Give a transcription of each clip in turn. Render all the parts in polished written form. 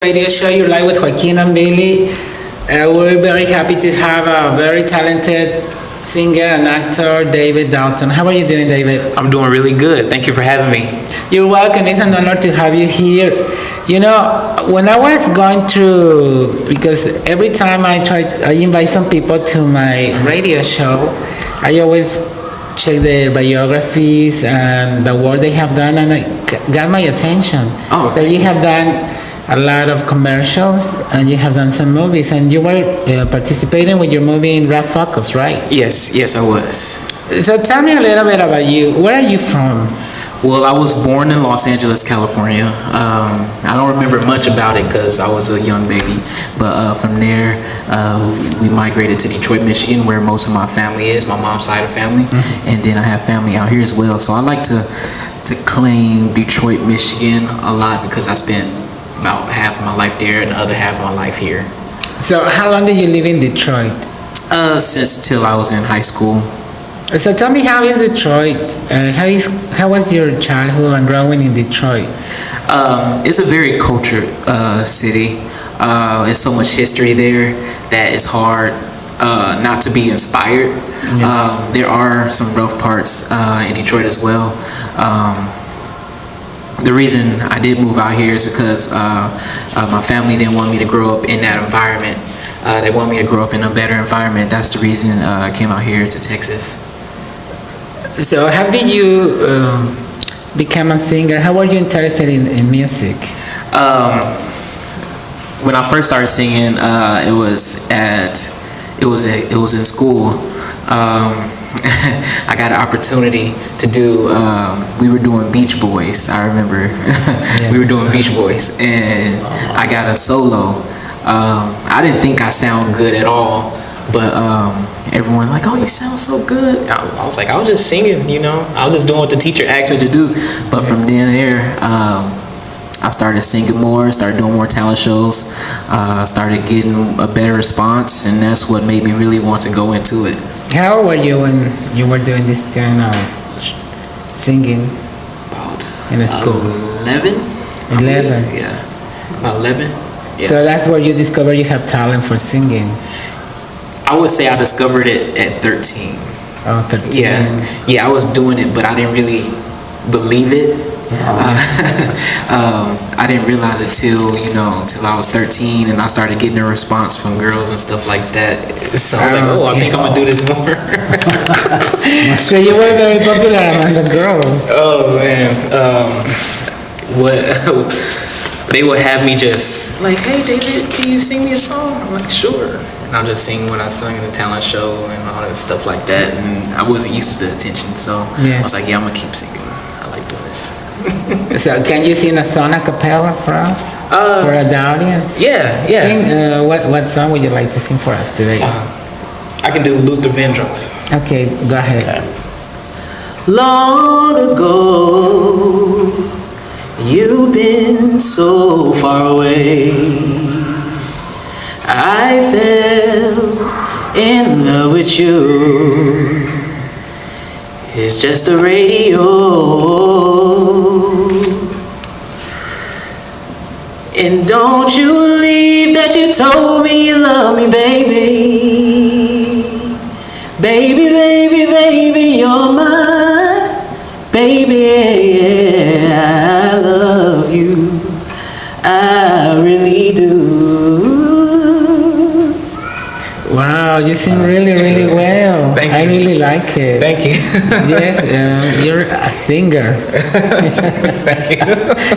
radio show. You're live with Joaquin and Billy. We're very happy to have a very talented singer and actor, David Dalton. How are you doing, David? I'm doing really good. Thank you for having me. You're welcome. It's an honor to have you here. You know, when I was going through, because every time I invite some people to my radio show, I always check their biographies and the work they have done, and it got my attention. Oh, That you have done a lot of commercials and you have done some movies, and you were participating with your movie in Red Focus, right? yes, I was. So tell me a little bit about you. Where are you from? Well, I was born in Los Angeles, California. I don't remember much about it because I was a young baby. But from there, we migrated to Detroit, Michigan, where most of my family is, my mom's side of family. Mm-hmm. And then I have family out here as well. So I like to claim Detroit, Michigan a lot because I spent about half of my life there and the other half of my life here. So how long did you live in Detroit? Since till I was in high school. So tell me, how is Detroit? How was your childhood and growing in Detroit? It's a very cultured city. There's so much history there that it's hard not to be inspired. Yes. There are some rough parts in Detroit as well. The reason I did move out here is because my family didn't want me to grow up in that environment. They want me to grow up in a better environment. That's the reason I came out here to Texas. So how did you become a singer? How were you interested in music? When I first started singing, it was in school. I got an opportunity to do. We were doing Beach Boys. I remember we were doing Beach Boys, and I got a solo. I didn't think I sound good at all, but everyone was like, "Oh, you sound so good." I was like, "I was just singing, you know. I was just doing what the teacher asked me to do." But from there, I started singing more, started doing more talent shows, started getting a better response, and that's what made me really want to go into it. How old were you when you were doing this kind of singing? About in a school. 11. 11. Yeah, about 11. Yeah. So that's where you discovered you have talent for singing. I would say I discovered it at 13. Oh, 13. Yeah, I was doing it, but I didn't really believe it. I didn't realize it till I was 13, and I started getting a response from girls and stuff like that. So I was like, "Oh, I think I'm gonna do this more." So you were very popular among the girls. Oh man, what they would have me just like, "Hey, David, can you sing me a song?" I'm like, "Sure." And I'll just sing what I sung in the talent show and all that stuff like that. And I wasn't used to the attention, so I was like, "Yeah, I'm gonna keep singing. I like doing this." So can you sing a song a cappella for us, for the audience? Yeah. Sing, what song would you like to sing for us today? I can do Luther Vandross. Okay, go ahead. Okay. Long ago, you've been so far away. I fell in love with you. It's just a radio. And don't you leave that you told me you love me, baby. Baby, baby, baby, you're my baby. I love you. I really do. Wow, you sing really, really well. Thank you. I really like it. Thank you. Yes, you're a singer. Thank you.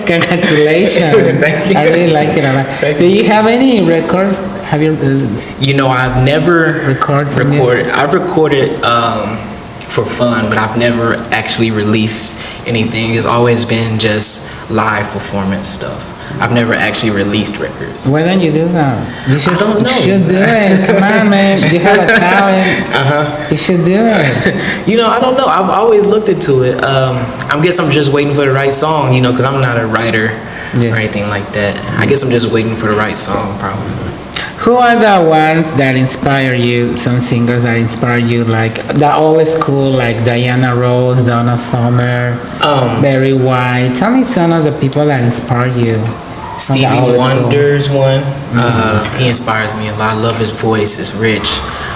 Congratulations. Thank you. I really like it a lot. Do you have any records? Have you? I've never recorded. I've recorded for fun, but I've never actually released anything. It's always been just live performance stuff. I've never actually released records. Why don't you do that? You should. I don't know. You should do it. Come on, man. You have a talent. You should do it. I don't know. I've always looked into it. I guess I'm just waiting for the right song. Because I'm not a writer or anything like that. I guess I'm just waiting for the right song, probably. Who are the ones that inspire you? Some singers that inspire you, like the old school, like Diana Ross, Donna Summer, Barry White. Tell me some of the people that inspire you. Stevie Wonder's one. He inspires me a lot. I love his voice. It's rich.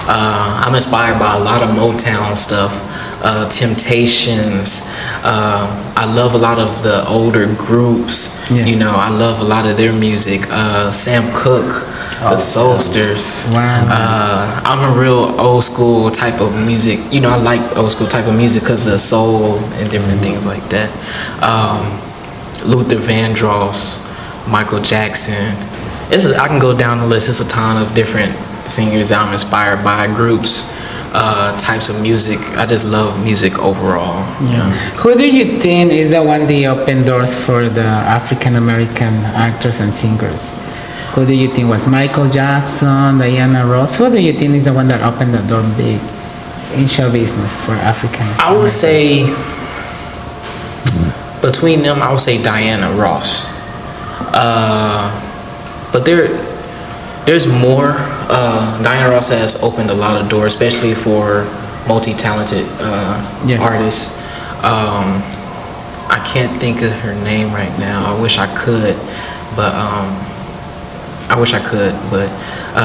I'm inspired by a lot of Motown stuff. Temptations. I love a lot of the older groups. Yes. You know, I love a lot of their music. Sam Cooke, the Soulsters. Wow. I'm a real old school type of music. You know, I like old school type of music because of soul and different things like that. Luther Vandross, Michael Jackson. I can go down the list. It's a ton of different singers I'm inspired by, groups, types of music. I just love music overall. You know? Who do you think is the one that opened doors for the African American actors and singers? Who do you think was Michael Jackson, Diana Ross? Who do you think is the one that opened the door big in show business for African? I would say between them, I would say Diana Ross. But there's more. Diana Ross has opened a lot of doors, especially for multi-talented artists. I can't think of her name right now. I wish I could, but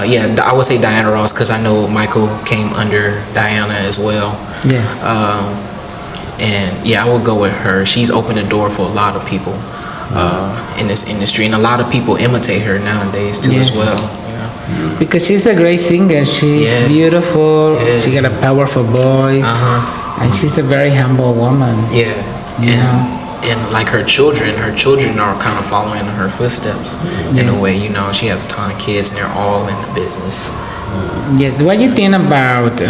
yeah, I would say Diana Ross because I know Michael came under Diana as well. Yes. And yeah, I would go with her. She's opened the door for a lot of people in this industry, and a lot of people imitate her nowadays too as well. Because she's a great singer. She's beautiful. She got a powerful voice, and she's a very humble woman. Yeah, and like her children are kind of following in her footsteps in a way. You know, she has a ton of kids, and they're all in the business. Yes. What do you think about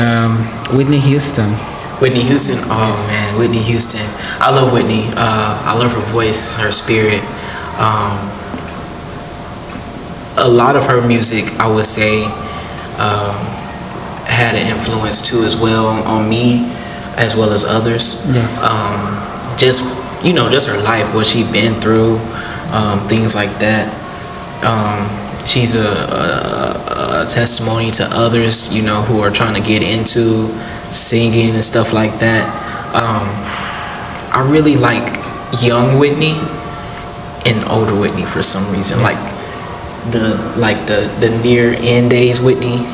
Whitney Houston? Whitney Houston, oh man, Whitney Houston. I love Whitney. I love her voice, her spirit. A lot of her music, I would say, had an influence too as well on me, as well as others. Yes. Just her life, what she'd been through, things like that. She's a testimony to others, you know, who are trying to get into singing and stuff like that. I really like young Whitney and older Whitney for some reason. The near end days Whitney,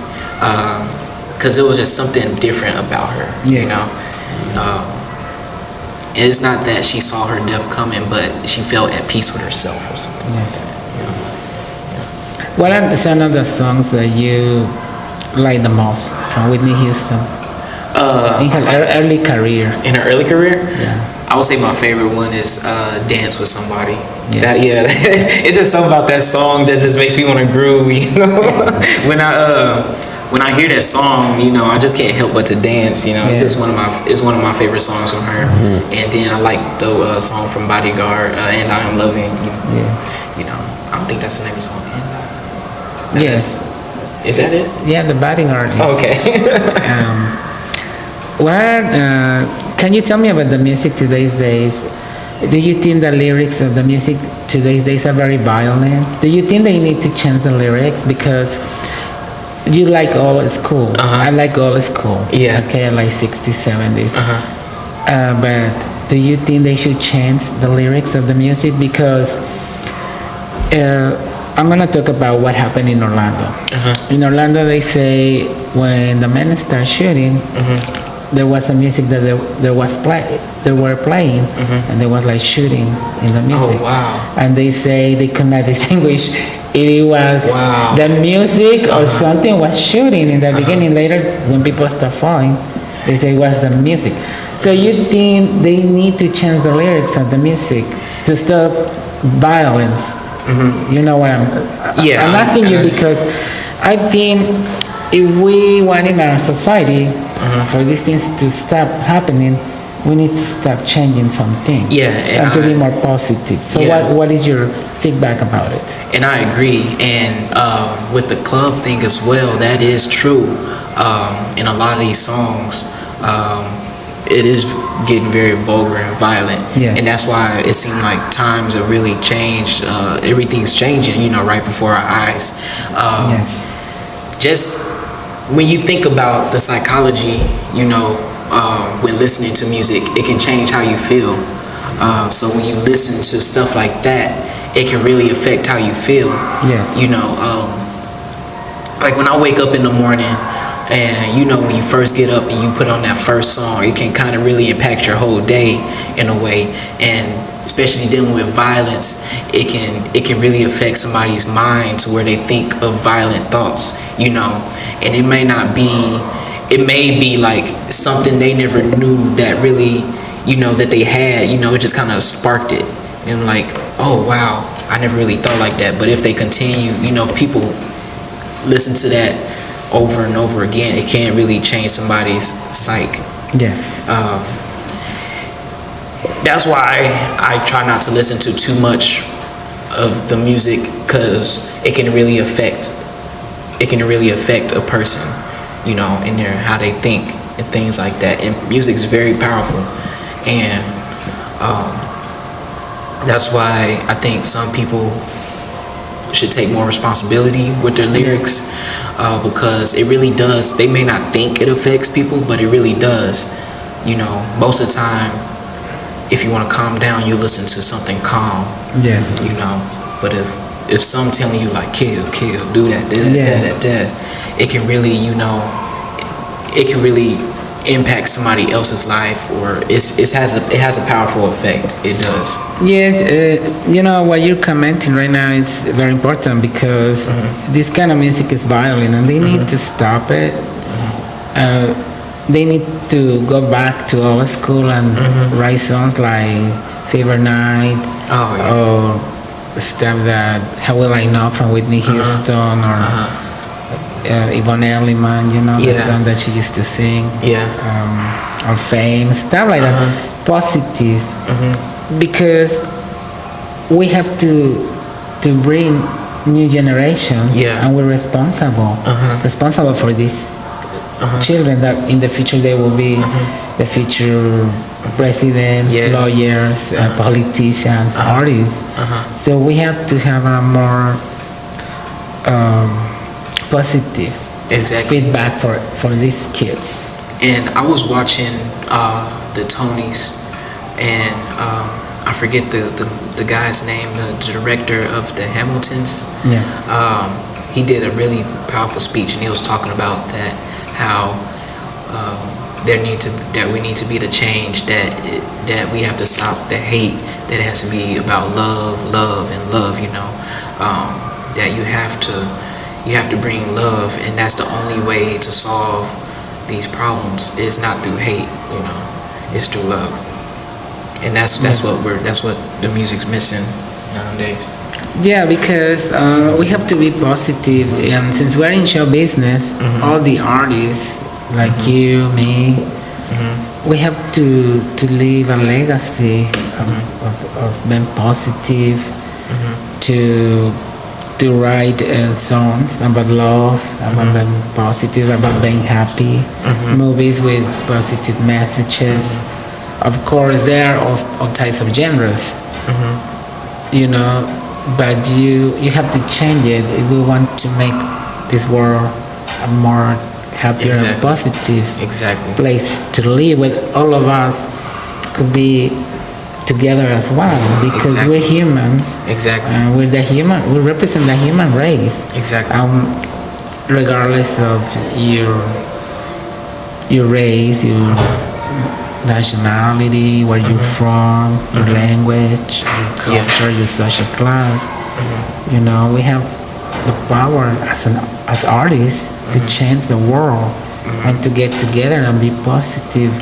because it was just something different about her. You know, and it's not that she saw her death coming, but she felt at peace with herself or something like that. You know? What are some of the songs that you like the most from Whitney Houston in her early career? In her early career, yeah. I would say my favorite one is "Dance with Somebody." Yes. It's just something about that song that just makes me want to groove. You know, when I hear that song, you know, I just can't help but to dance. You know, it's just one of my favorite songs from her. And then I like the song from Bodyguard, "And I Am Loving." You know, I don't think that's the name of the song. Yes. Is that it? Yeah, the Bodyguard. Oh, okay. Can you tell me about the music today's days? Do you think the lyrics of the music today's days are very violent? Do you think they need to change the lyrics? Because you like all is cool. I like all is cool. Yeah. Okay, I like 60s, 70s. But do you think they should change the lyrics of the music? Because I'm going to talk about what happened in Orlando. In Orlando, they say when the men start shooting, there was a music that they were playing, and there was like shooting in the music. Oh wow! And they say they could not distinguish if it was the music or something was shooting in the beginning. Later, when people start falling, they say it was the music. So you think they need to change the lyrics of the music to stop violence? You know what I'm asking you because I think if we want in our society for these things to stop happening, we need to stop changing something. And to be more positive. So what is your feedback about it? And I agree. And with the club thing as well, that is true. In a lot of these songs, it is getting very vulgar and violent. And that's why it seemed like times have really changed. Everything's changing, you know, right before our eyes. Just when you think about the psychology, you know, when listening to music, it can change how you feel. So when you listen to stuff like that, it can really affect how you feel. Yes. You know, like when I wake up in the morning, and you know, when you first get up and you put on that first song, it can kind of really impact your whole day in a way. And especially dealing with violence, it can really affect somebody's mind to where they think of violent thoughts, you know. And it may be like something they never knew that really, you know, that they had, you know, it just kind of sparked it. And like, oh wow, I never really thought like that. But if they continue, you know, if people listen to that over and over again, it can really change somebody's psyche. Yes. That's why I try not to listen to too much of the music, because it can really affect a person, you know, in their how they think and things like that. And music is very powerful, and that's why I think some people should take more responsibility with their lyrics, because it really does. They may not think it affects people, but it really does. You know, most of the time, if you want to calm down, you listen to something calm. Yes. You know, but if some telling you like kill, do that, it can really, you know, it can really impact somebody else's life, or it has a powerful effect. It does. Yes, you know what you're commenting right now is very important, because this kind of music is violent, and they need to stop it. They need to go back to old school and write songs like "Fever Night" or stuff that "How Will I Know" from Whitney Houston, or Yvonne Elliman, you know, the song that she used to sing. Or "Fame," stuff like that. Positive, because we have to bring new generations, and we're responsible for these children, that in the future they will be the future presidents, lawyers, politicians, artists. So we have to have a more positive feedback for these kids. And I was watching the Tonys, and I forget the guy's name, the director of the Hamiltons. Yes. He did a really powerful speech, and he was talking about that, how we need to be the change, that we have to stop the hate, that it has to be about love, you know, that you have to bring love, and that's the only way to solve these problems. Is not through hate, you know, it's through love. And that's what the music's missing nowadays. Yeah, because we have to be positive, and since we're in show business, all the artists like you, me, we have to leave a legacy of being positive, to write songs about love, about being positive, about being happy, movies with positive messages. Of course, there are all types of genres, you know, but you have to change it if we want to make this world a more happier and positive place to live, with all of us could be together as one, because we're humans. And we represent the human race. Regardless of your race, your nationality, where you're from, your language, your culture, your social class. You know, we have the power as artists to change the world, and to get together and be positive.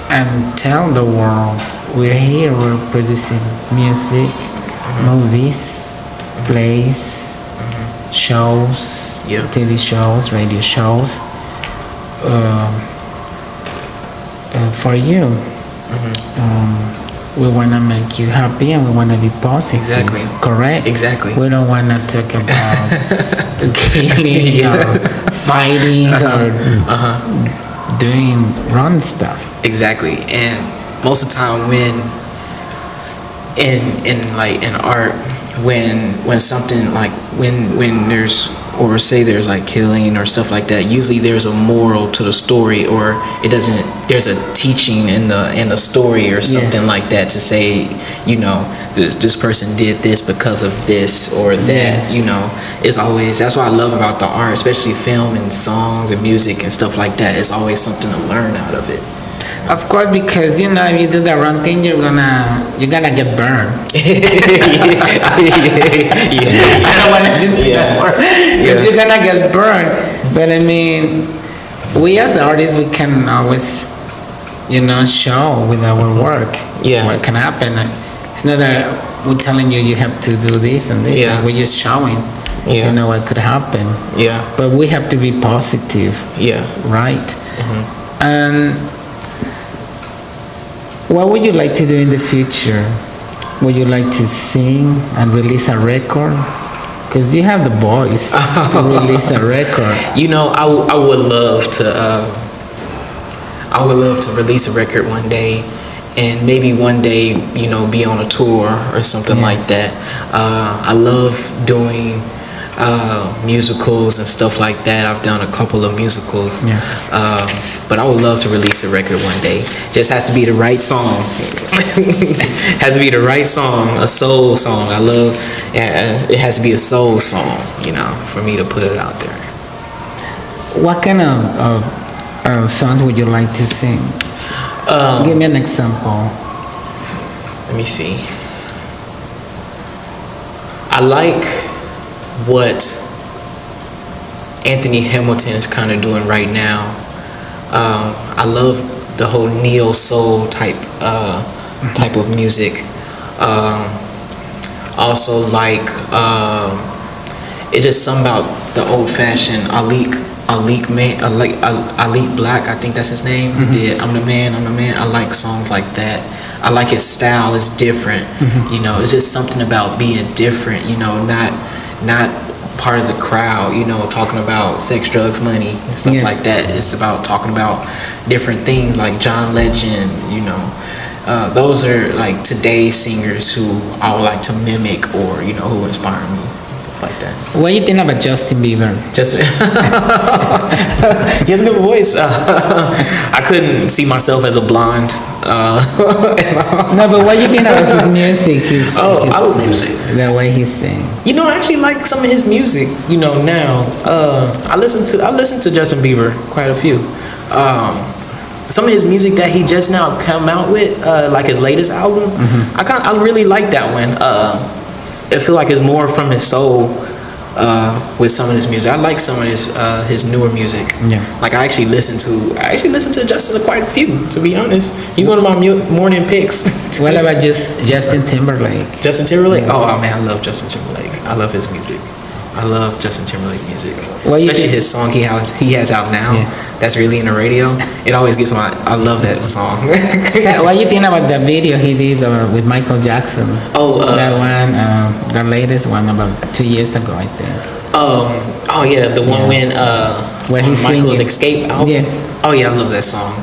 And tell the world we're here, we're producing music, movies, plays, shows, TV shows, radio shows, for you. We want to make you happy, and we want to be positive. Correct? We don't want to talk about killing or fighting or doing wrong stuff. And most of the time, when in art, when something like when there's or say there's like killing or stuff like that, usually there's a moral to the story, or it doesn't. There's a teaching in the story or something like that to say, you know, this person did this because of this or that. You know, it's always, that's what I love about the art, especially film and songs and music and stuff like that. It's always something to learn out of it. Of course, because you know, if you do the wrong thing, you're gonna get burned. I don't want to just say that word, but you're gonna get burned. But I mean, we as artists, we can always, you know, show with our work what can happen. It's not that we're telling you you have to do this and this. We're just showing, you know, what could happen. But we have to be positive. Right. And what would you like to do in the future? Would you like to sing and release a record? Because you have the voice to release a record. You know, I would love to. I would love to release a record one day, and maybe one day, you know, be on a tour or something like that. I love doing musicals and stuff like that. I've done a couple of musicals, but I would love to release a record one day. Just has to be the right song. Has to be the right song, a soul song. I love. It has to be a soul song, you know, for me to put it out there. What kind of songs would you like to sing? Give me an example. Let me see. I like what Anthony Hamilton is kind of doing right now. I love the whole neo soul type of music. Also like it's just something about the old fashioned Alik Black, I think that's his name. I'm the man. I like songs like that. I like his style. It's different. You know, it's just something about being different. You know, not part of the crowd, you know, talking about sex, drugs, money, and stuff like that. It's about talking about different things like John Legend, you know. Those are like today's singers who I would like to mimic, or, you know, who inspire me, stuff like that. What do you think about Justin Bieber? He has a good voice. I couldn't see myself as a blonde. No, but what do you think about his music? I love music. The way he sings. You know, I actually like some of his music. You know, now I listen to Justin Bieber quite a few. Some of his music that he just now come out with, like his latest album, I really like that one. I feel like it's more from his soul with some of his music. I like some of his newer music. Like I actually listen to Justin quite a few, to be honest. He's one of my morning picks. What about Justin Timberlake? Justin Timberlake? Oh man, I love Justin Timberlake. I love his music. I love Justin Timberlake music, especially his song he has out now. That's really in the radio. It always gets I love that song. What do you think about the video he did with Michael Jackson? That one, the latest one, about 2 years ago, I think. The one when Michael's singing. Escape album. Yes. Oh yeah, I love that song.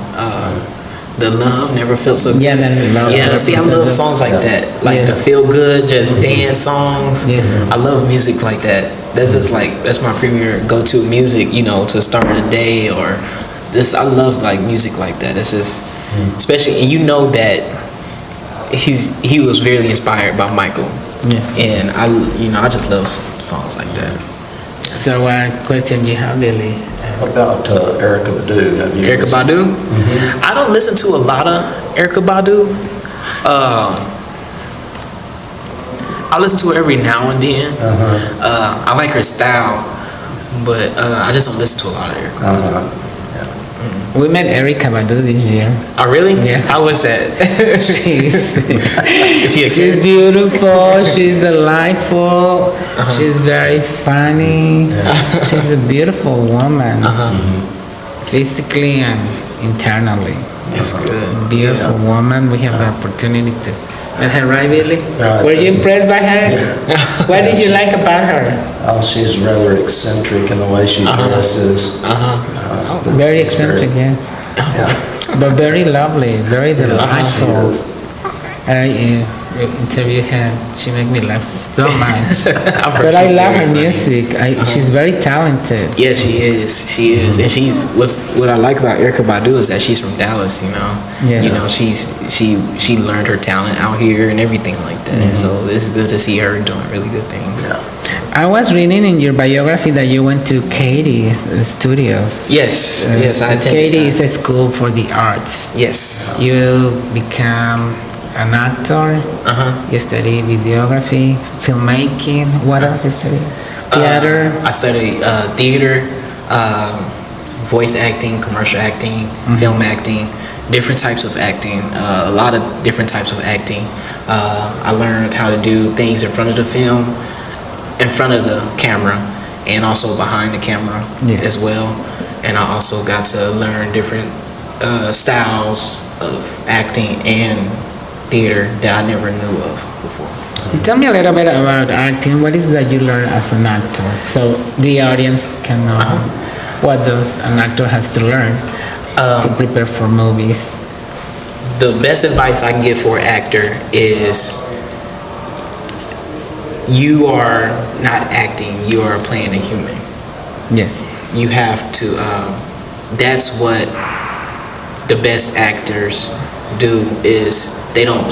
The Love Never Felt So Good. Yeah, See, I love songs like that, like the feel good, just dance songs. I love music like that. That's just like, that's my premier go-to music, you know, to start the day, or this. I love like music like that. It's just, especially, and you know that he was really inspired by Michael. And I just love songs like that. So what question do you have, Billy? What about Erykah Badu? Erykah Badu? I don't listen to a lot of Erykah Badu. I listen to her every now and then. I like her style, but I just don't listen to a lot of Erykah. We met Erykah Badu this year. Oh really? Yes. How was that? She's beautiful. She's delightful. She's very funny. She's a beautiful woman, physically and internally. That's good. Beautiful woman. We have the opportunity to meet her, right, Billy? Right. Were you impressed by her? What did you like about her? Oh, she's rather eccentric in the way she dresses. Very eccentric, yes. But very lovely, very delightful. interview her. She make me laugh so much. I've heard But I she's love very her funny. music. She's very talented. Yeah, she is. She is, and she's what I like about Erykah Badu is that she's from Dallas. Yes. You know, she learned her talent out here and everything like that. And so it's good to see her doing really good things. I was reading in your biography that you went to Katie Studios. Yes, yes, I attended. Katie is a school for the arts. Yes. You become an actor. You study videography, filmmaking. What else you study? Theater. I studied theater, voice acting, commercial acting, film acting, different types of acting, a lot of different types of acting. I learned how to do things in front of the film, in front of the camera, and also behind the camera as well. And I also got to learn different styles of acting and theater that I never knew of before. Tell me a little bit about acting. What is that you learn as an actor? So the audience can know what does an actor has to learn to prepare for movies. The best advice I can give for an actor is you are not acting, you are playing a human. Yes. You have to, that's what the best actors do, is they don't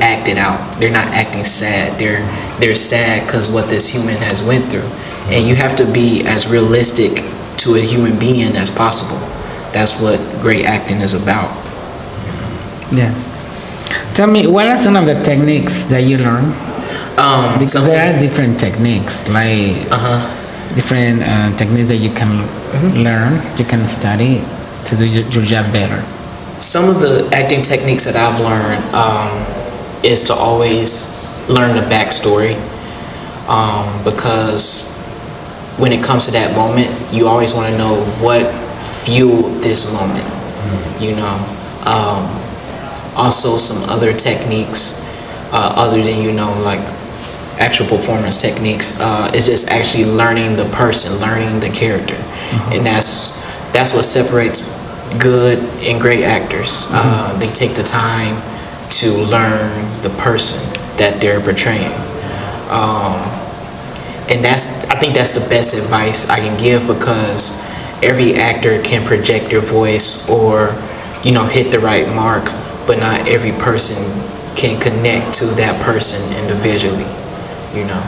act it out. They're not acting sad. They're sad because what this human has went through. And you have to be as realistic to a human being as possible. That's what great acting is about. Yes. Tell me, what are some of the techniques that you learn? Because there are different techniques, like different techniques that you can learn, you can study to do your job better. Some of the acting techniques that I've learned is to always learn the backstory, because when it comes to that moment, you always want to know what fueled this moment, you know. Also some other techniques other than, you know, like actual performance techniques, is just actually learning the person, learning the character. And that's what separates good and great actors. They take the time to learn the person that they're portraying. And I think that's the best advice I can give, because every actor can project their voice or, you know, hit the right mark, but not every person can connect to that person individually, you know,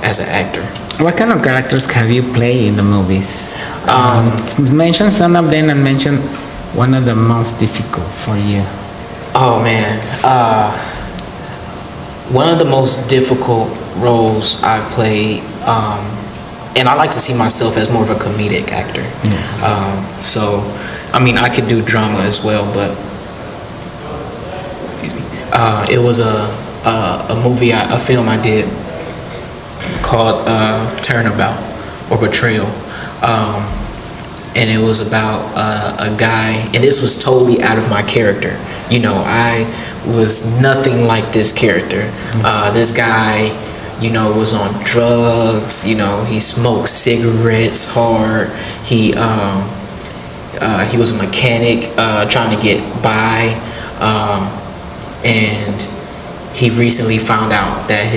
as an actor. What kind of characters have you played in the movies? Mention some of them and mention one of the most difficult for you. Oh man, one of the most difficult roles I've played, and I like to see myself as more of a comedic actor. So, I mean, I could do drama as well, but excuse me, it was a film I did called Turnabout or Betrayal. And it was about a guy, and this was totally out of my character. You know, I was nothing like this character. This guy, you know, was on drugs. You know, he smoked cigarettes hard. He was a mechanic trying to get by, and he recently found out that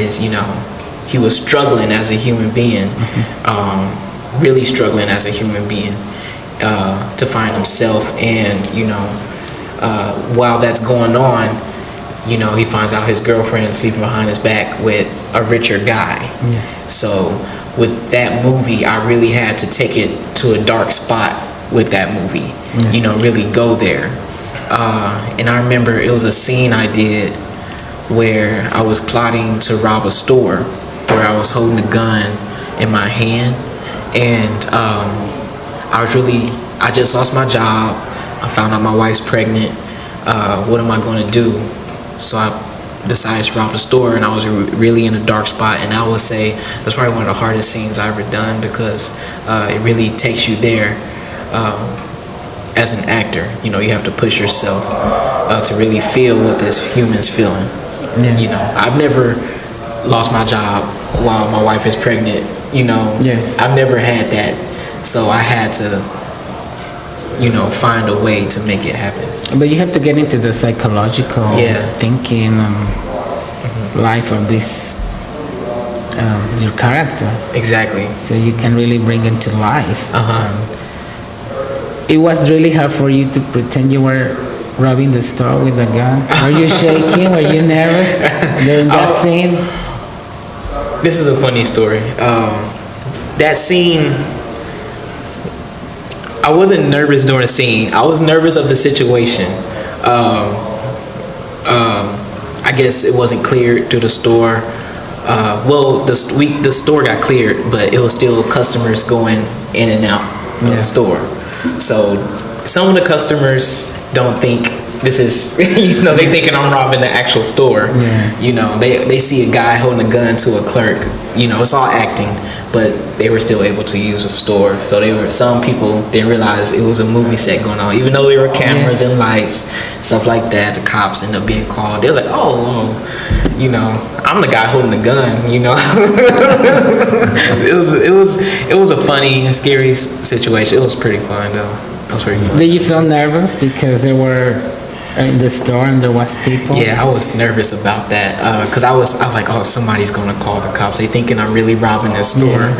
he was struggling as a human being, really struggling as a human being. To find himself, and while that's going on, he finds out his girlfriend is sleeping behind his back with a richer guy. Yes. So with that movie, I really had to take it to a dark spot with that movie. Yes. Really go there. And I remember it was a scene I did where I was plotting to rob a store, where I was holding a gun in my hand, and I just lost my job. I found out my wife's pregnant. What am I going to do? So I decided to rob the store, and I was really in a dark spot. And I would say that's probably one of the hardest scenes I've ever done, because it really takes you there as an actor. You have to push yourself to really feel what this human's feeling. Yeah. I've never lost my job while my wife is pregnant. Yes. I've never had that. So I had to, find a way to make it happen. But you have to get into the psychological thinking. life of this your character, Exactly. so you can really bring it to life. Uh-huh. It was really hard for you to pretend you were robbing the store with a gun. Were you shaking? Were you nervous during that scene? This is a funny story. That scene, I wasn't nervous during the scene. I was nervous of the situation. I guess it wasn't cleared through the store. Well, the store got cleared, but it was still customers going in and out of the store. So some of the customers don't think this is, they thinking I'm robbing the actual store. Yeah. They see a guy holding a gun to a clerk. It's all acting, but they were still able to use a store. So some people didn't realize it was a movie set going on, even though there were cameras and lights, stuff like that. The cops ended up being called. They was like, I'm the guy holding the gun. It was a funny and scary situation. It was pretty fun though. It was pretty fun. Did you feel nervous because there were in the store and there was people? Yeah, I was nervous about that because I was like, oh, somebody's gonna call the cops. They thinking I'm really robbing this store.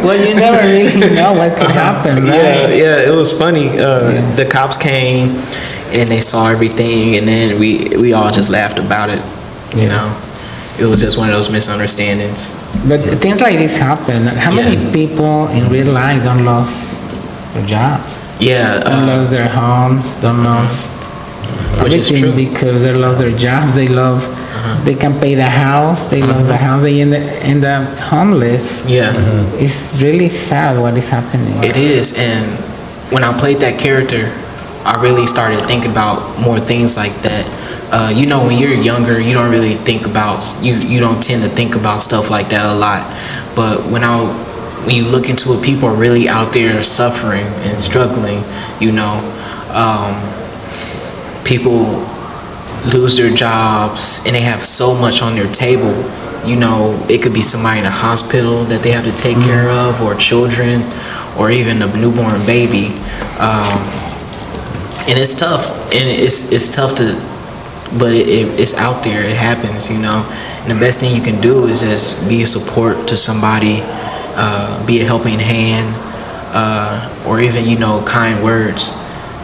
Well, you never really know what could happen, right? Yeah, it was funny. The cops came and they saw everything, and then we all just laughed about it. It was just one of those misunderstandings. But things like this happen. How many people in real life don't lose their jobs? Yeah, Don't lose their homes, don't lose which is everything true. because they lost their jobs. They can pay the house. They lost the house. They end up homeless. Yeah, It's really sad what is happening. it is. And when I played that character, I really started thinking about more things like that. When you're younger, you don't really think about you don't tend to think about stuff like that a lot. But when you look into it, people are really out there suffering and struggling. People lose their jobs and they have so much on their table. It could be somebody in a hospital that they have to take care of, or children, or even a newborn baby. And it's tough, and it's tough but it's out there. It happens, And the best thing you can do is just be a support to somebody, be a helping hand, or even kind words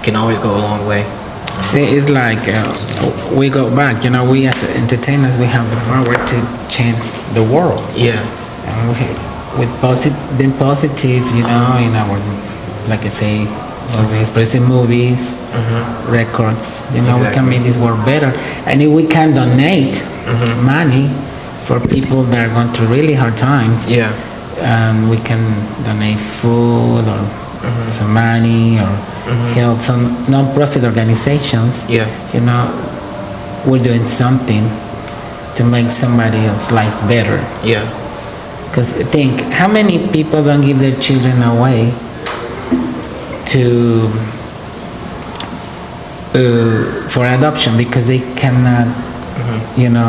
can always go a long way. See, it's like we go back. We as entertainers, we have the power to change the world. Yeah. And with being positive, in our, like I say, always producing movies, records. We can make this world better. And if we can donate money for people that are going through really hard times, and we can donate food or some money or help some non-profit organizations. We're doing something to make somebody else's life better. Because think, how many people don't give their children away for adoption because they cannot,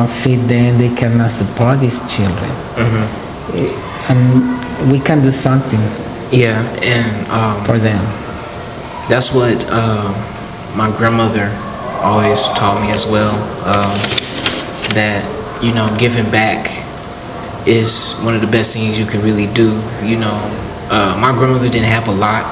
feed them, they cannot support these children. And we can do something for them. That's what my grandmother always taught me as well, that giving back is one of the best things you can really do. My grandmother didn't have a lot.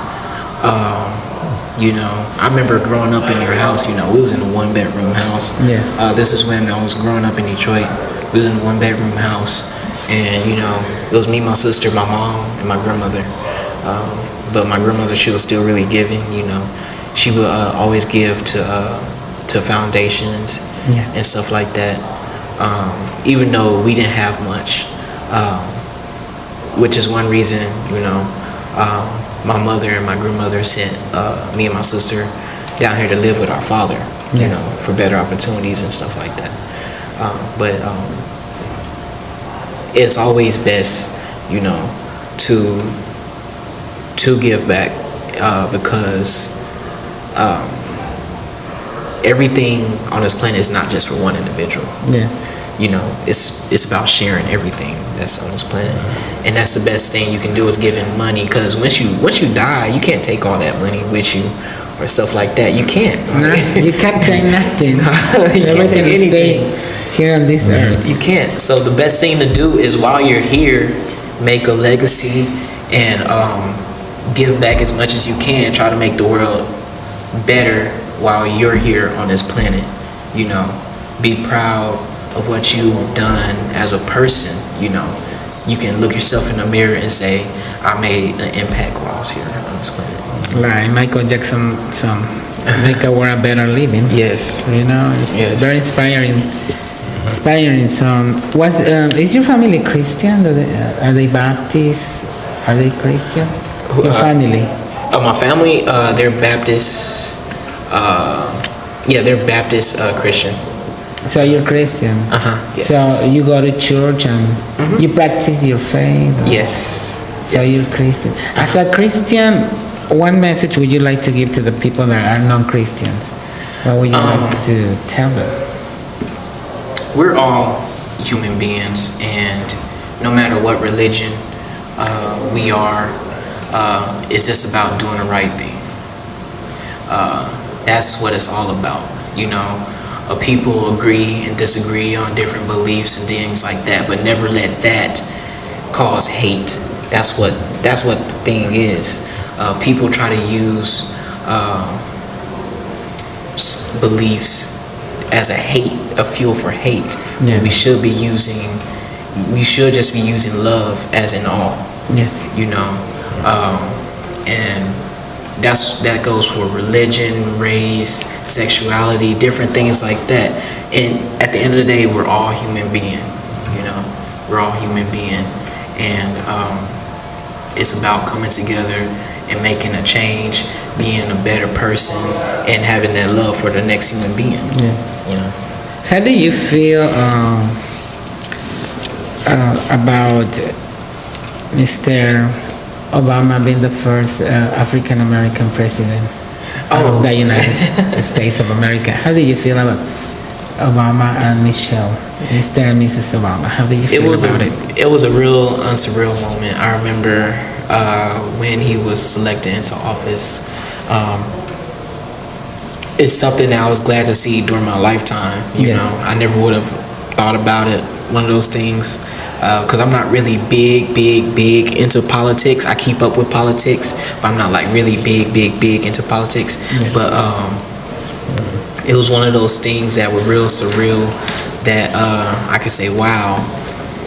I remember growing up in your house. We was in a one-bedroom house. This is when I was growing up in Detroit. We was in a one-bedroom house, and it was me, my sister, my mom, and my grandmother. But my grandmother, she was still really giving. She would always give to foundations and stuff like that. Even though we didn't have much, which is one reason my mother and my grandmother sent me and my sister down here to live with our father, for better opportunities and stuff like that. But it's always best, to give back, because everything on this planet is not just for one individual. It's about sharing everything that's on this planet, and that's the best thing you can do is giving money. Because once you die, you can't take all that money with you or stuff like that. You can't. You can't take nothing. You can't take anything. here on this earth. You can't. So the best thing to do is while you're here, make a legacy and give back as much as you can. Try to make the world better while you're here on this planet. You know, be proud of what you've done as a person. You know, you can look yourself in the mirror and say, I made an impact while I was here on this planet. Like Michael Jackson song, make a world a better living. Yes. You know, it's Yes. very inspiring song. Is your family Christian? Are they Baptist? Are they Christians? Your family? My family, they're Baptist. They're Baptist Christian. So you're Christian. Yes. So you go to church and you practice your faith. Yes. So Yes. you're Christian. As a Christian, what message would you like to give to the people that are non-Christians? What would you like to tell them? We're all human beings, and no matter what religion we are, it's just about doing the right thing. That's what it's all about. You know, people agree and disagree on different beliefs and things like that, but never let that cause hate. That's what the thing is. People try to use beliefs as a fuel for hate. Yeah. We should just be using love as in all. Yes. You know, and that goes for religion, race, sexuality, different things like that. And at the end of the day, we're all human being. You know, we're all human being, and it's about coming together and making a change, being a better person, and having that love for the next human being. Yeah. You know. How do you feel about Mr. Obama being the first African American president of the United States of America? How do you feel about Obama and Michelle, Mr. and Mrs. Obama? How do you feel about it? It was a real unsurreal moment. I remember when he was selected into office. It's something that I was glad to see during my lifetime. You know, I never would have thought about it. One of those things, because I'm not really big into politics. I keep up with politics, but I'm not like really big into politics. Yes. But it was one of those things that were real surreal. That I could say, wow,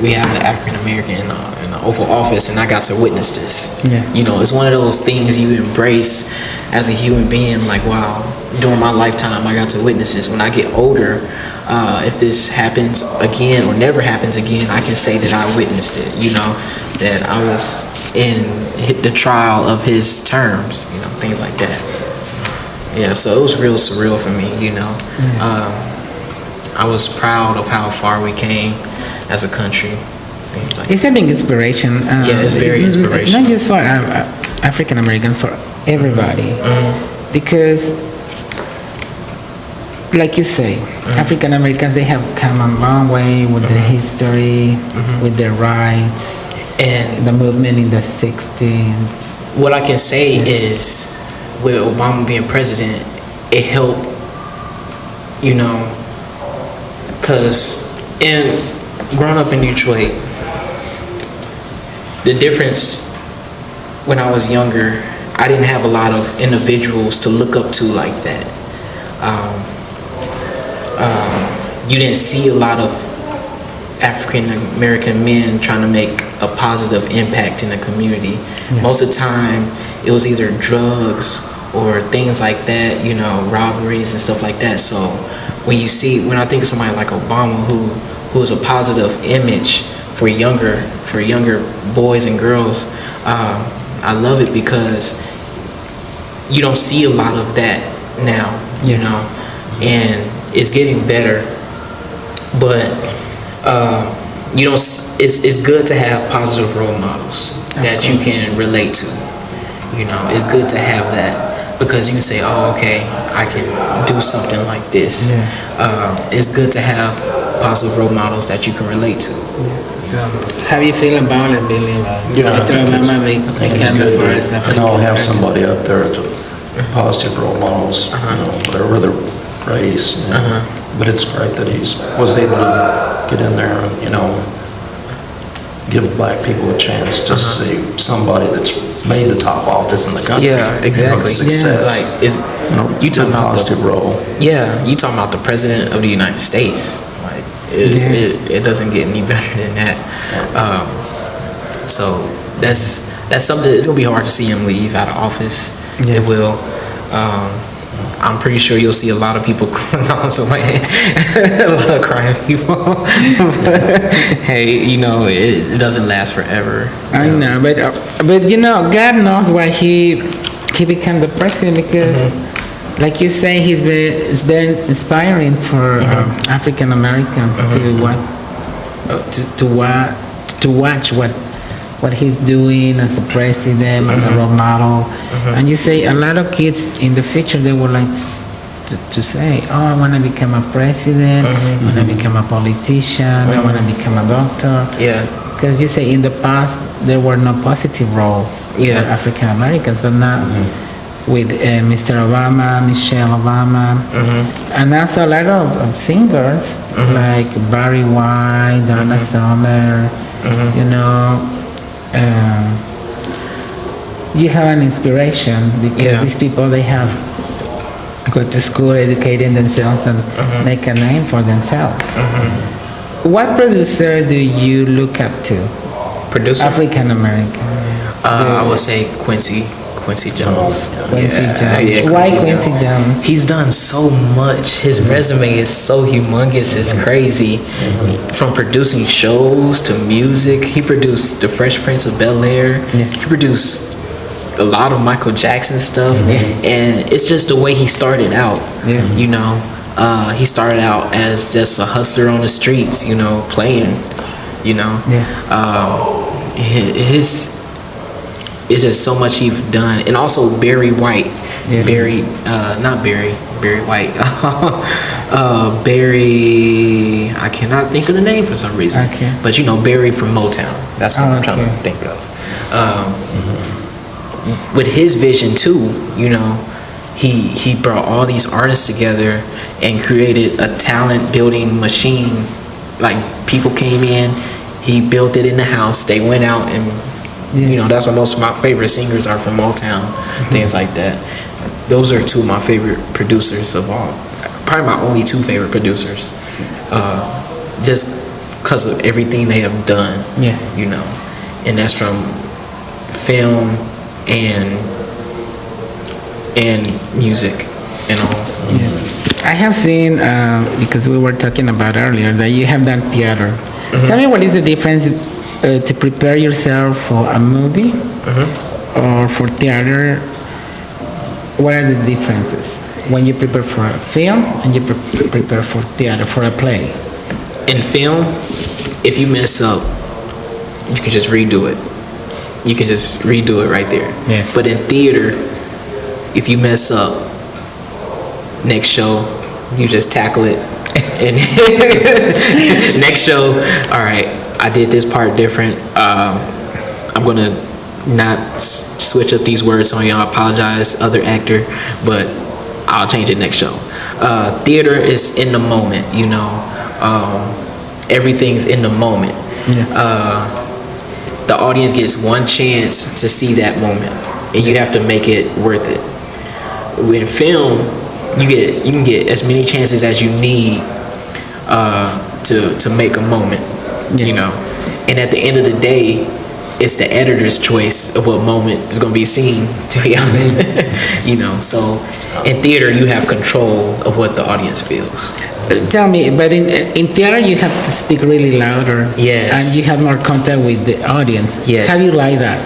we have an African American in the Oval Office, and I got to witness this. Yeah. You know, it's one of those things you embrace as a human being. Like, wow, during my lifetime, I got to witness this. When I get older, if this happens again or never happens again, I can say that I witnessed it. You know, that I was in the trial of his terms. You know, things like that. Yeah, so it was real surreal for me. You know. I was proud of how far we came as a country. Like it's a big inspiration. It's very inspirational. Not just for African Americans, for everybody. Because, like you say, African Americans, they have come a long way with their history, with their rights, and the movement in the 60s. What I can say is, with Obama being president, it helped, you know, because growing up in Detroit, the difference when I was younger, I didn't have a lot of individuals to look up to like that. You didn't see a lot of African American men trying to make a positive impact in the community. Most of the time, it was either drugs or things like that, you know, robberies and stuff like that. So when I think of somebody like Obama, who is a positive image for younger boys and girls, I love it because you don't see a lot of that now, you know, and it's getting better. But you know, it's good to have positive role models that you can relate to. You know, it's good to have that. Because you can say, oh, okay, I can do something like this. Yes. It's good to have positive role models that you can relate to. So, how do you feel about it, Billy? Mr. Obama became the first African And I'll have somebody up there to positive role models, you know, whatever the race, you know, But it's great that was able to get in there and, give black people a chance to see somebody that's made the top office in the country. Yeah, exactly. Success. Like, you talking about positive role. Yeah, you talking about the president of the United States. Like, it doesn't get any better than that. So that's something. It's gonna be hard to see him leave out of office. It will. I'm pretty sure you'll see a lot of people crying on somebody, a lot of crying people. But, hey, it doesn't last forever. I know, but God knows why he became the president, because, like you say, it's been inspiring for African Americans to watch what he's doing as a president, as a role model. And you say a lot of kids in the future, they would like to say, oh, I want to become a president, I want to become a politician, I want to become a doctor. Yeah. Because you say in the past there were no positive roles for African Americans, but now with Mr. Obama, Michelle Obama, and also a lot of singers like Barry White, Donna Summer, you have an inspiration, because these people, they have go to school, educating themselves, and make a name for themselves. What producer do you look up to? Producer? African American. I would say Quincy Jones. Quincy Jones. Yeah, Why Quincy Jones? He's done so much. His resume is so humongous. It's crazy. From producing shows to music, he produced The Fresh Prince of Bel-Air. He produced a lot of Michael Jackson stuff, and it's just the way he started out. He started out as just a hustler on the streets, playing. It's just so much he's done. And also Barry White. Barry White. Barry, I cannot think of the name for some reason. But Barry from Motown. That's what I'm trying to think of. With his vision too, he brought all these artists together and created a talent building machine. Like, people came in, he built it in the house, they went out and that's what most of my favorite singers are from Motown, things like that. Those are two of my favorite producers of all. Probably my only two favorite producers. Just because of everything they have done. And that's from film and music and all. I have seen, because we were talking about earlier, that you have done theater. Tell me, what is the difference to prepare yourself for a movie or for theater? What are the differences when you prepare for a film and you prepare for theater, for a play? In film, if you mess up, you can just redo it. You can just redo it right there. But in theater, if you mess up, next show, you just tackle it. And next show, all right, I did this part different. I'm gonna not switch up these words on you. I apologize, other actor, but I'll change it next show. Theater is in the moment, everything's in the moment. The audience gets one chance to see that moment, and you have to make it worth it. With film, you can get as many chances as you need to make a moment, And at the end of the day, it's the editor's choice of what moment is going to be seen to be out there. So in theater, you have control of what the audience feels. Tell me, but in theater you have to speak really louder. And you have more contact with the audience. How do you like that?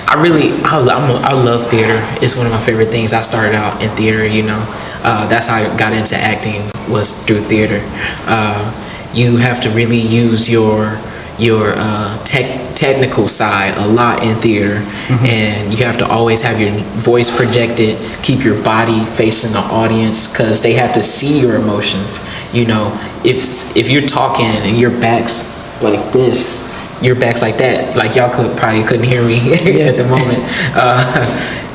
I love theater. It's one of my favorite things. I started out in theater, that's how I got into acting, was through theater. You have to really use your technical side a lot in theater, and you have to always have your voice projected, keep your body facing the audience, because they have to see your emotions. If you're talking and your back's like this, your back's like that, like y'all probably couldn't hear me at the moment.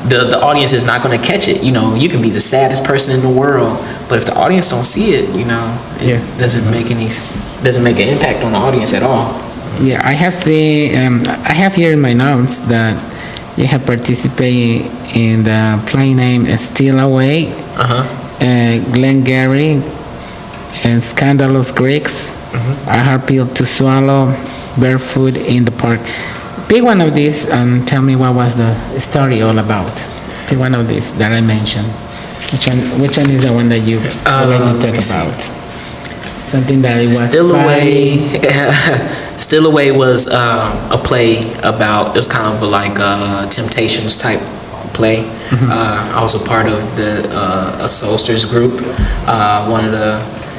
The audience is not going to catch it. You know, you can be the saddest person in the world, but if the audience don't see it, you know, it doesn't make an impact on the audience at all. Yeah, I have I have here in my notes that you have participated in the play name Steal Away, Glengarry, and Scandalous Greeks, A Hard Pill to Swallow, Barefoot in the Park. Pick one of these and tell me what was the story all about. Pick one of these that I mentioned. Which one is the one that you already talked about? Something that it was Still funny. Away. Still Away was a play about, it was kind of like a Temptations type play. I was a part of a Soulsters group.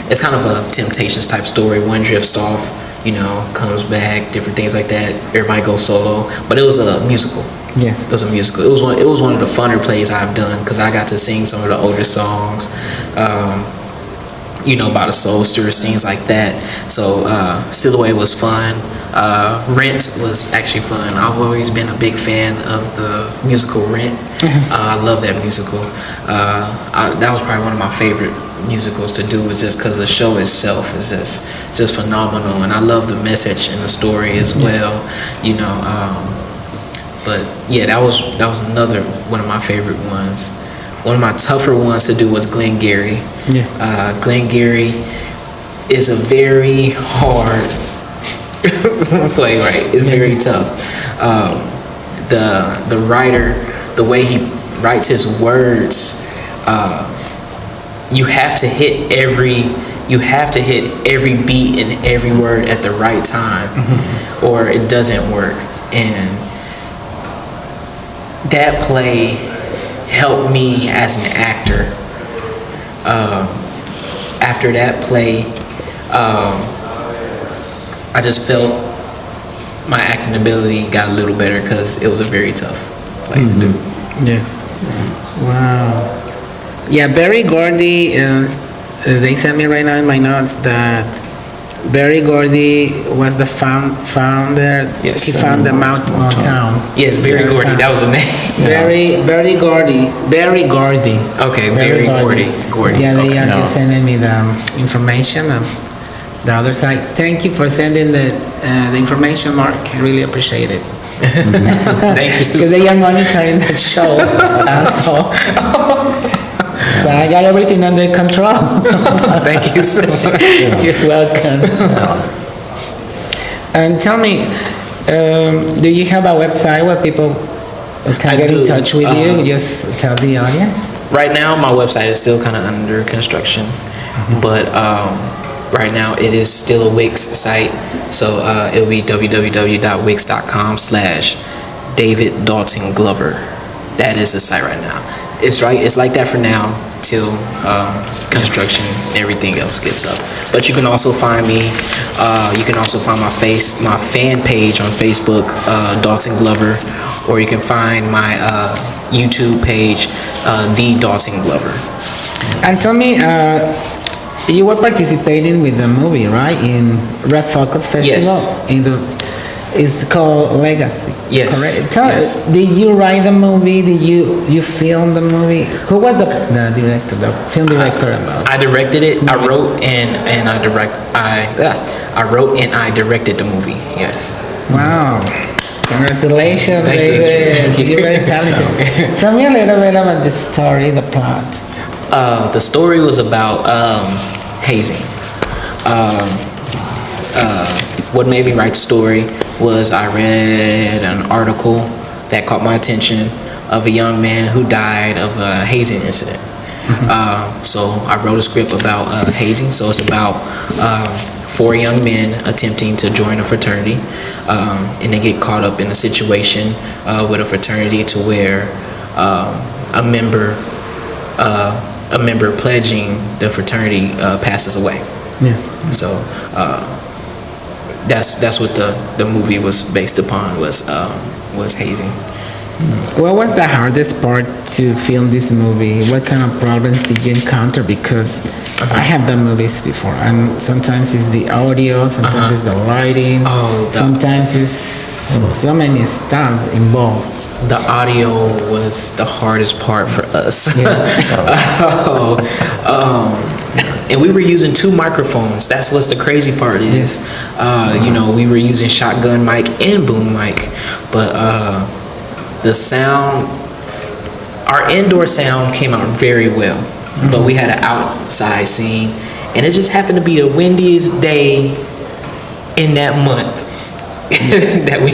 It's kind of a Temptations type story. One drifts off, you know, comes back, different things like that. Everybody goes solo, but it was a musical. Yes, it was a musical. It was one of the funner plays I've done because I got to sing some of the older songs, you know, about the Soulsters, things like that. So Still Away was fun. Rent was actually fun. I've always been a big fan of the musical Rent. I love that musical. That was probably one of my favorite musicals to do, is just because the show itself is just phenomenal, and I love the message and the story as well, you know. But yeah, that was another one of my favorite ones. One of my tougher ones to do was Glengarry. Yes. Glengarry is a very hard play, right? It's very tough. The writer, the way he writes his words, you have to hit every beat and every word at the right time, or it doesn't work. And that play helped me as an actor. After that play, I just felt my acting ability got a little better because it was a very tough play to do. Yes. Wow. Yeah, Barry Gordy, they sent me right now in my notes that Barry Gordy was the founder. Yes. He founded Motown. Yes, Barry Gordy. That was the name. Barry Gordy. Okay, Barry Gordy. Yeah, they are just sending me the information on the other side. Thank you for sending the information, Mark. I really appreciate it. Thank you. Because they are monitoring the show. So I got everything under control. Thank you so much. You're welcome. And tell me, do you have a website where people can get in touch with you? Just tell the audience. Right now, my website is still kind of under construction, but right now it is still a Wix site, so it'll be www.wix.com/David Dalton Glover. That is the site right now. It's like that for now till construction and everything else gets up. But you can also find me. You can also find my fan page on Facebook, Dalton Glover, or you can find my YouTube page, The Dalton Glover. And tell me, you were participating with the movie, right? In Red Focus Festival. Yes. It's called Legacy. Yes. Correct. Yes. Did you write the movie? Did you film the movie? Who was the director, the film director about? I directed it. I wrote and I wrote and I directed the movie. Yes. Wow. Congratulations, Thank you. David. Thank you. You're very talented. Tell me a little bit about the story, the plot. The story was about hazing. What made me write the story was I read an article that caught my attention of a young man who died of a hazing incident. So I wrote a script about hazing. So it's about 4 young men attempting to join a fraternity, and they get caught up in a situation with a fraternity to where a member pledging the fraternity passes away. Yes. So that's what the movie was based upon, was hazing. What was the hardest part to film this movie? What kind of problems did you encounter? Because I have done movies before, and sometimes it's the audio, sometimes it's the lighting, sometimes it's so many stuff involved. The audio was the hardest part for us. And we were using 2 microphones. That's what's the crazy part is. You know, we were using shotgun mic and boom mic, but the sound, our indoor sound came out very well, but we had an outside scene, and it just happened to be the windiest day in that month. That we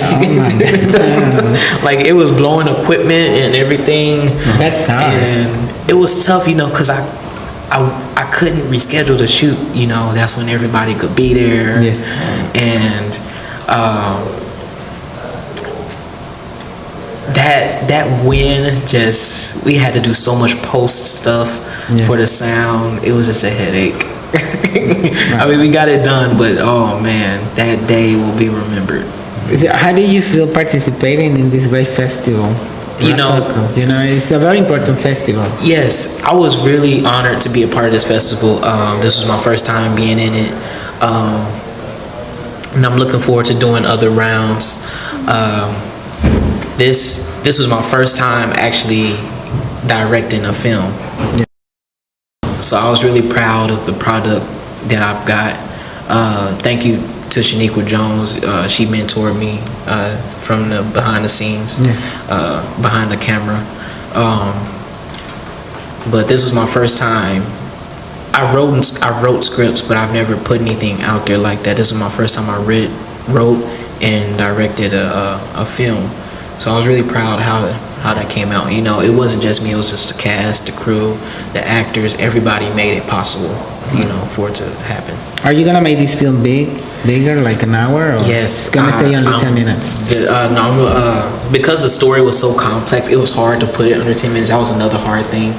like it was blowing equipment and everything. That's hard. And it was tough, you know, because I couldn't reschedule the shoot. You know, that's when everybody could be there. Yes. And that win, just we had to do so much post stuff for the sound. It was just a headache. I mean, we got it done, but oh man, that day will be remembered. So how do you feel participating in this great festival? You know, it's a very important festival. Yes, I was really honored to be a part of this festival. This was my first time being in it, and I'm looking forward to doing other rounds. This was my first time actually directing a film. So I was really proud of the product that I've got. Thank you to Shaniqua Jones. She mentored me from the behind the scenes, behind the camera. But this was my first time. I wrote scripts, but I've never put anything out there like that. This was my first time I wrote and directed a film. So I was really proud how that came out. You know, it wasn't just me, it was just the cast, the crew, the actors, everybody made it possible, you know, for it to happen. Are you gonna make this film bigger, like an hour? Or Yes. It's gonna stay only 10 minutes? Because the story was so complex, it was hard to put it under 10 minutes. That was another hard thing.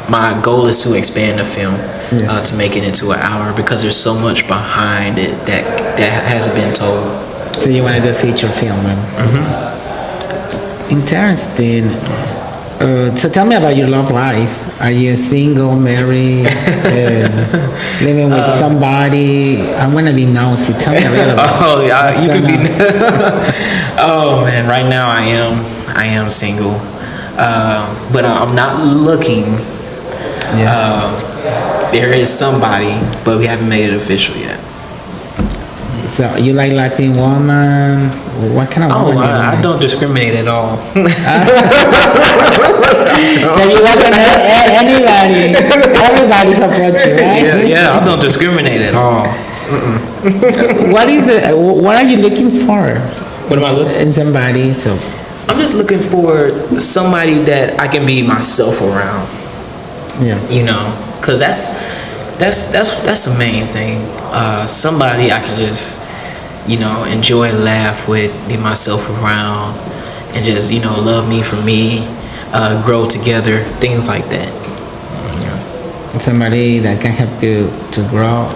My goal is to expand the film, to make it into an hour, because there's so much behind it that hasn't been told. So you want to do a feature film? Interesting. So tell me about your love life. Are you single, married, living with somebody? I want to be nosy. Tell me a little bit. Oh, yeah, you could be. Oh man, right now I am single, but I'm not looking. There is somebody, but we haven't made it official yet. So you like Latin woman? What kind of woman? Oh, I don't discriminate at all. So you like anybody? Everybody can approach you, right? Yeah, I don't discriminate at all. What is it? What are you looking for? What am I looking in somebody? So I'm just looking for somebody that I can be myself around. Yeah. You know, because that's the main thing. Somebody I can just, you know, enjoy, laugh with, be myself around, and just, you know, love me for me, grow together, things like that. Somebody that can help you to grow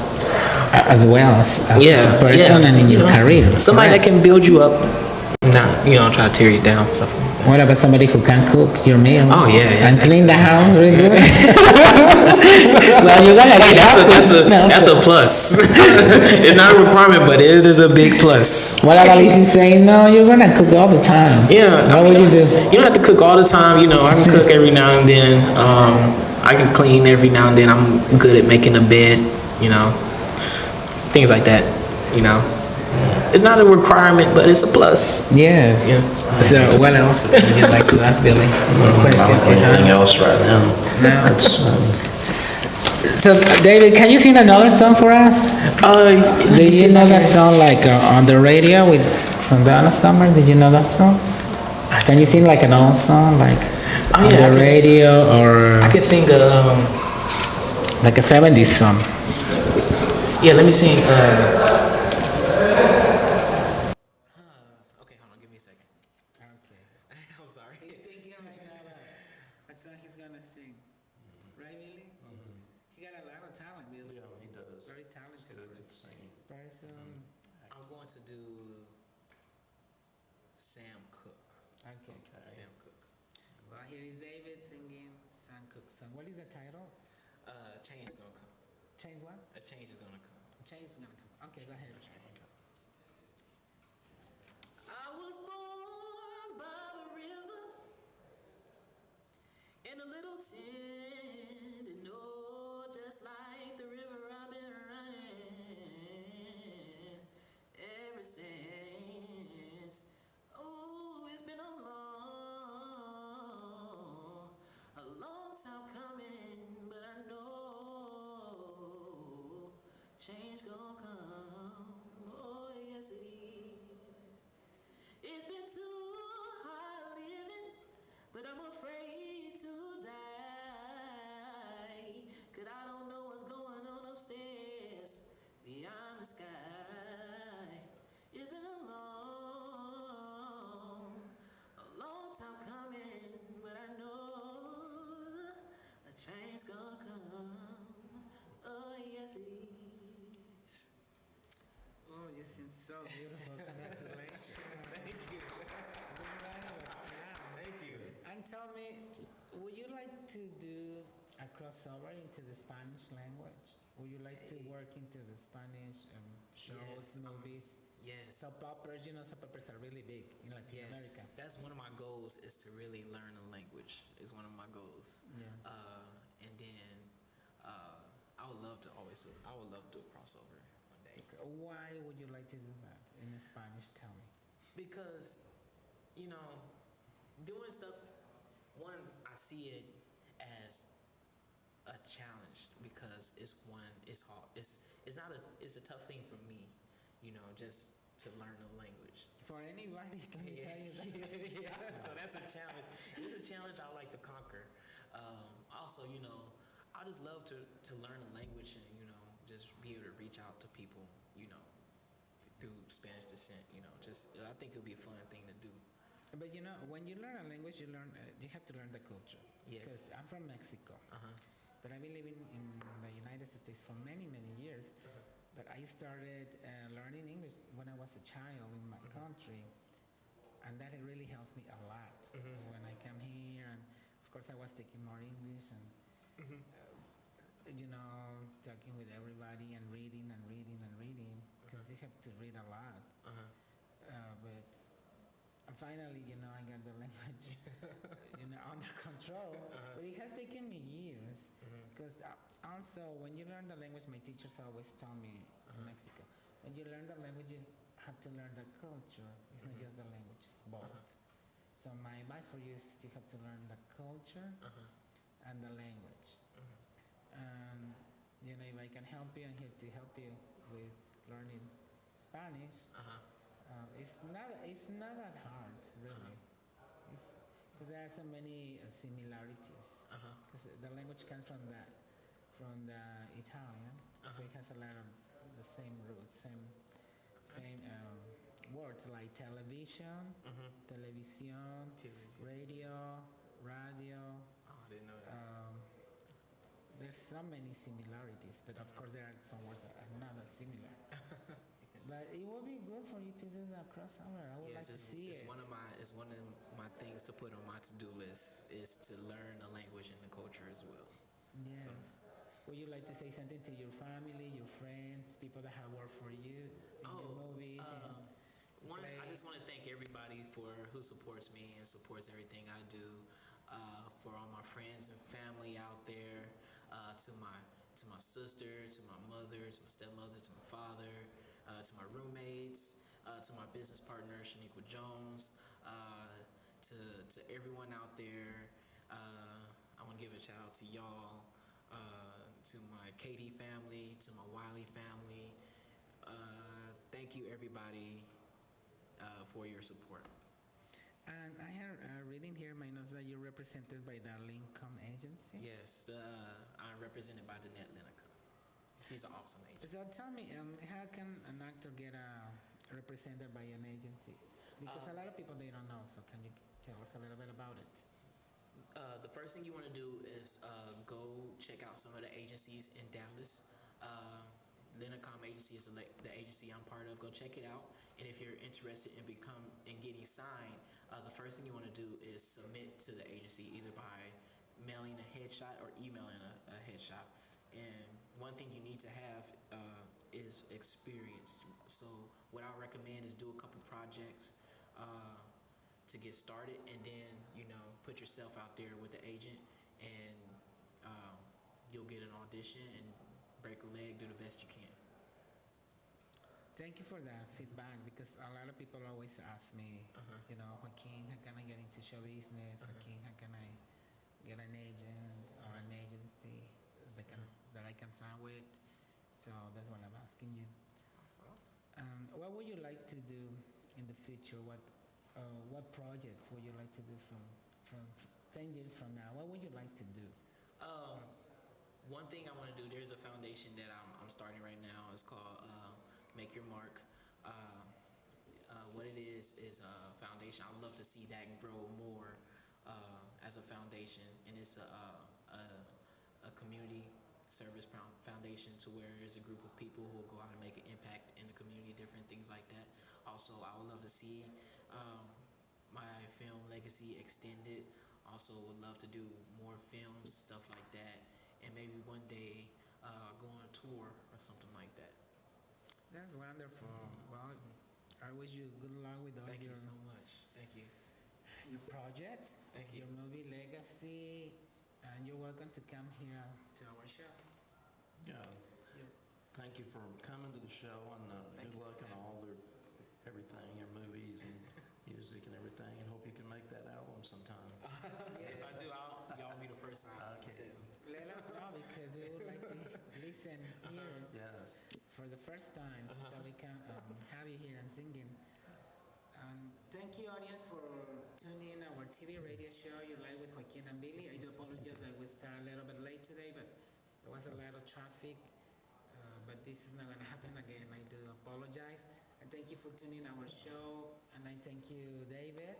as well as a person and in your career. Somebody that can build you up, not, you know, try to tear you down, stuff like that. What about somebody who can cook your meals? Oh yeah, and clean the house really good. Well, you're gonna that's a plus. It's not a requirement, but it is a big plus. What about if she's saying no? You're gonna cook all the time. Yeah. What would you do? You don't have to cook all the time. You know, I can cook every now and then. I can clean every now and then. I'm good at making a bed. You know, things like that. You know. It's not a requirement, but it's a plus. Yes. Yeah. So what else would you like to ask Billy? What questions? Anything else right now? No. So David, can you sing another song for us? Do you know that song like on the radio from Donna Summer? Did you know that song? Can you sing like an old song, like on the radio, or I can sing like a 70s song? Yeah, let me sing. I'm going to do Sam Cooke. Okay. Sam Cooke. Well, here is David singing Sam Cooke song. What is the title? Change is gonna come. Change what? A change is gonna come. Change is gonna come. Okay, go ahead. I was born by the river in a little tent, and oh, just like the river I've been running ever since. Oh, it's been a long time coming, but I know change gonna come. Oh, yes it is. It's been too hard living, but I'm afraid to die. 'Cause I don't know what's going on upstairs beyond the sky. It's been a long time coming, but I know a change gonna come. Oh, yes it is. Oh, you sing so beautiful. Congratulations. Thank you. Thank you. And tell me, would you like to do a crossover into the Spanish language? Would you like to work into the Spanish shows, Yes, movies? Yes. Soap operas, soap operas are really big in Latin America. That's one of my goals, is to really learn a language. Is one of my goals. Yes. And then I would love to do a crossover one day. Why would you like to do that in Spanish? Tell me. Because, doing stuff, one, I see it as a challenge, because it's hard. It's a tough thing for me, just to learn a language. For anybody, let me tell you that. Yeah, so that's a challenge. It's a challenge I like to conquer. Also, I just love to learn a language and, just be able to reach out to people, through Spanish descent, I think it would be a fun thing to do. But when you learn a language, you have to learn the culture. Yes. Because I'm from Mexico. Uh-huh. But I've been living in the United States for many, many years. But I started learning English when I was a child in my country. And that really helps me a lot when I come here. And of course, I was taking more English and, talking with everybody and reading because you have to read a lot. But finally, I got the language, under control. But it has taken me years because also when you learn the language, my teachers always told me in Mexico, when you learn the language, you have to learn the culture. It's not just the language, it's both. So my advice for you is you have to learn the culture and the language. And if I can help you, I'm here to help you with learning Spanish. It's not that hard, really. Because there are so many similarities. Because the language comes from the Italian, so it has a lot of the same roots, same words like television, television, radio. Oh, I didn't know that. There's so many similarities, but of course there are some words that are not as similar. But it would be good for you to do the crossover. I would like to see it. It's one of my things to put on my to-do list, is to learn the language and the culture as well. Yes. So, would you like to say something to your family, your friends, people that have worked for you in your movies? I just want to thank everybody who supports me and supports everything I do. For all my friends and family out there, to my sister, to my mother, to my stepmother, to my father, to my roommates, to my business partner Shaniqua Jones, to everyone out there. I want to give a shout out to y'all, to my Katie family, to my Wiley family. Thank you, everybody, for your support. And I have reading here in my notes that you're represented by the Lincoln Agency. Yes, I'm represented by Danette Lineker. She's an awesome agent. So tell me, how can an actor get represented by an agency? Because a lot of people, they don't know. So can you tell us a little bit about it? The first thing you want to do is go check out some of the agencies in Dallas. Linicom Agency is the agency I'm part of. Go check it out. And if you're interested in getting signed, the first thing you want to do is submit to the agency, either by mailing a headshot or emailing a headshot. And one thing you need to have is experience. So what I recommend is do a couple projects to get started, and then put yourself out there with the agent, and you'll get an audition and break a leg, do the best you can. Thank you for that feedback, because a lot of people always ask me, Joaquin, how can I get into show business? Joaquin, how can I get an agent or an agency that I can sign with? So that's what I'm asking you. What would you like to do in the future? What projects would you like to do from 10 years from now? What would you like to do? One thing I want to do, there's a foundation that I'm starting right now. It's called Make Your Mark. What it is a foundation. I would love to see that grow more as a foundation, and it's a community service foundation, to where there's a group of people who will go out and make an impact in the community, different things like that. Also, I would love to see my film legacy extended. Also would love to do more films, stuff like that, and maybe one day go on a tour or something like that. That's wonderful. Well, I wish you good luck with all Thank your you so much. Thank you. Your projects, Thank you. your movie legacy, and you're welcome to come here to our show. Yeah. Thank you for coming to the show, and good luck on all everything, your movies and music and everything, and hope you can make that album sometime. If I do, y'all be the first time. Okay. Let us know, because we would like to listen here Yes. for the first time, so we can have you here and singing. Thank you, audience, for tuning in our TV radio show, Your Life with Joaquin and Billy. I do apologize that we started a little bit late today, but there was a lot of traffic. But this is not going to happen again. I do apologize. And thank you for tuning in our show. And I thank you, David.